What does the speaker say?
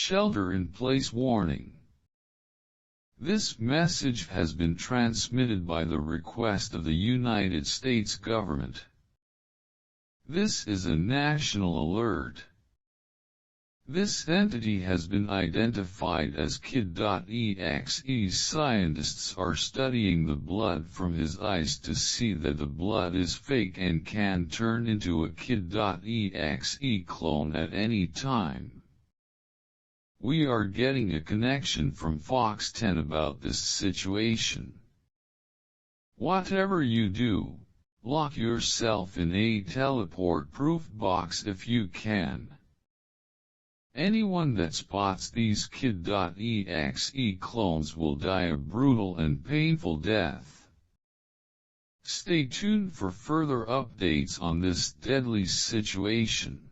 Shelter-in-place warning. This message has been transmitted by the request of the United States government. This is a national alert. This entity has been identified as Kid.exe EAS. Scientists are studying the blood from his eyes to see that the blood is fake and can turn into a Kid.exe clone at any time. We are getting a connection from Fox 10 about this situation. Whatever you do, lock yourself in a teleport-proof box if you can. Anyone that spots these Kid.exe clones will die a brutal and painful death. Stay tuned for further updates on this deadly situation.